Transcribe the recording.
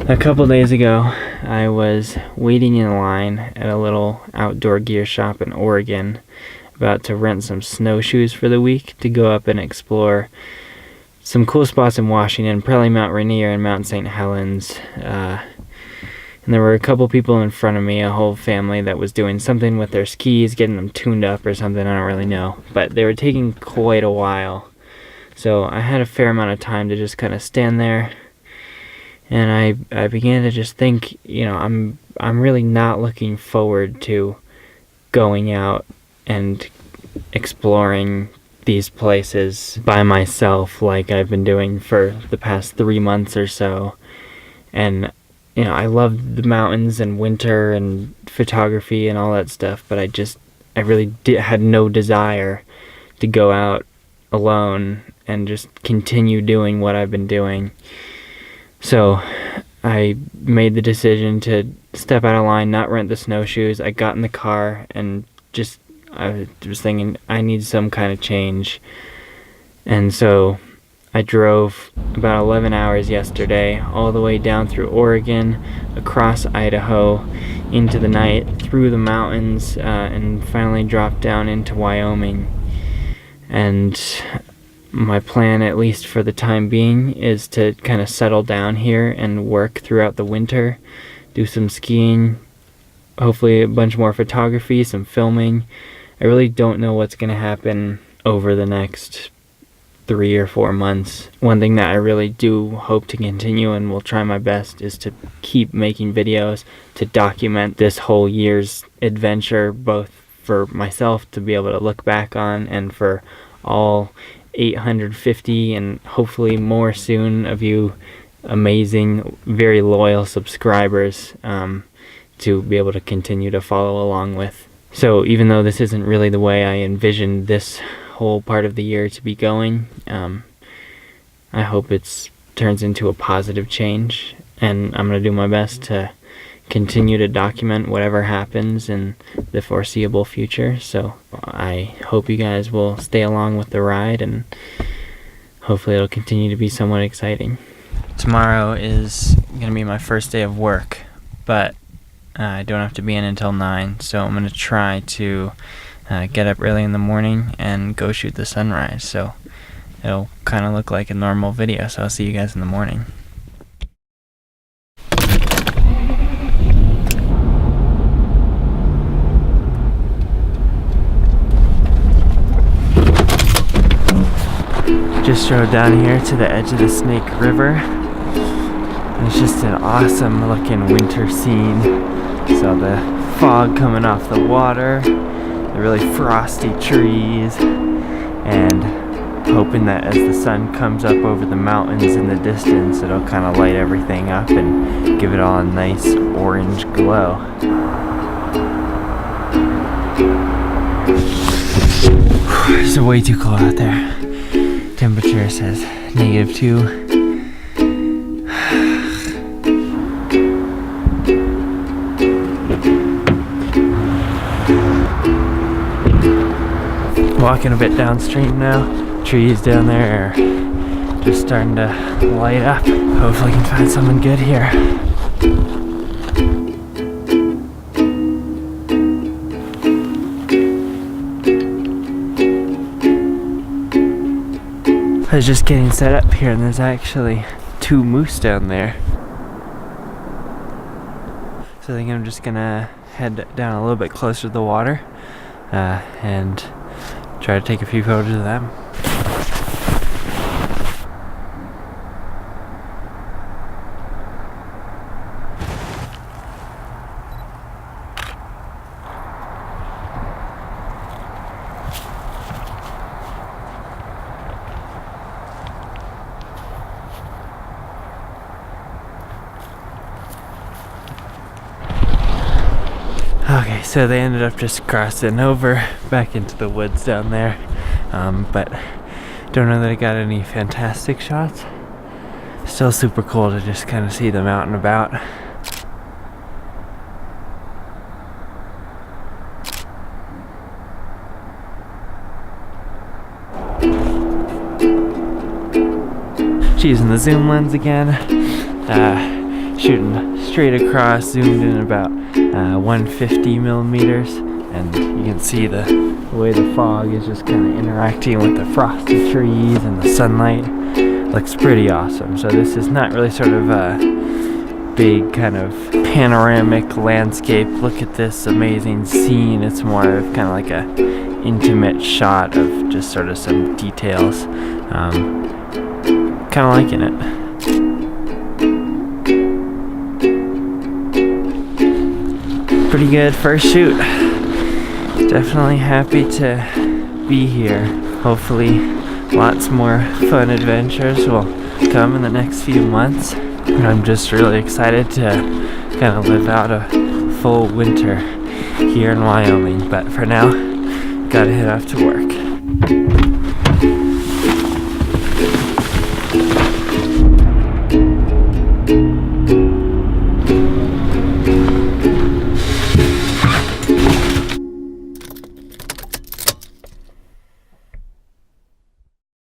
A couple days ago, I was waiting in line at a little outdoor gear shop in Oregon, about to rent some snowshoes for the week to go up and explore some cool spots in Washington, probably Mount Rainier and Mount St. Helens. And there were a couple people in front of me, a whole family that was doing something with their skis, getting them tuned up or something, I don't really know. But they were taking quite a while. So I had a fair amount of time to just kind of stand there. And I began to just think, I'm really not looking forward to going out and exploring these places by myself like I've been doing for the past 3 months or so. And, I love the mountains and winter and photography and all that stuff, but I really had no desire to go out alone and just continue doing what I've been doing. So I made the decision to step out of line, not rent the snowshoes. I got in the car and I was thinking I need some kind of change. And so I drove about 11 hours yesterday, all the way down through Oregon, across Idaho, into the night, through the mountains, and finally dropped down into Wyoming. And my plan, at least for the time being, is to kind of settle down here and work throughout the winter, do some skiing, hopefully a bunch more photography, some filming. I really don't know what's going to happen over the next 3 or 4 months. One thing that I really do hope to continue and will try my best is to keep making videos to document this whole year's adventure, both for myself to be able to look back on and for all 850 and hopefully more soon of you amazing, very loyal subscribers to be able to continue to follow along with. So even though this isn't really the way I envisioned this whole part of the year to be going, I hope it turns into a positive change, and I'm going to do my best to continue to document whatever happens in the foreseeable future. So I hope you guys will stay along with the ride, and hopefully it'll continue to be somewhat exciting. Tomorrow is going to be my first day of work, but I don't have to be in until 9, so I'm going to try to get up early in the morning and go shoot the sunrise. So it'll kind of look like a normal video, so I'll see you guys in the morning. Just drove down here to the edge of the Snake River. And it's just an awesome looking winter scene. So the fog coming off the water, the really frosty trees, and hoping that as the sun comes up over the mountains in the distance, it'll kind of light everything up and give it all a nice orange glow. It's way too cold out there. Temperature says -2. Walking a bit downstream now. Trees down there are just starting to light up. Hopefully I can find something good here. I was just getting set up here, and there's actually 2 moose down there. So I think I'm just gonna head down a little bit closer to the water and try to take a few photos of them. Okay, so they ended up just crossing over back into the woods down there, but don't know that I got any fantastic shots. Still super cool to just kind of see them out and about. Just using the zoom lens again. shooting straight across, zoomed in about 150 millimeters, and you can see the way the fog is just kind of interacting with the frosty trees and the sunlight. Looks pretty awesome. So this is not really sort of a big kind of panoramic landscape. Look at this amazing scene. It's more of kind of like a intimate shot of just sort of some details. Kind of liking it. Pretty good first shoot. Definitely happy to be here. Hopefully lots more fun adventures will come in the next few months. I'm just really excited to kind of live out a full winter here in Wyoming. But for now, gotta head off to work.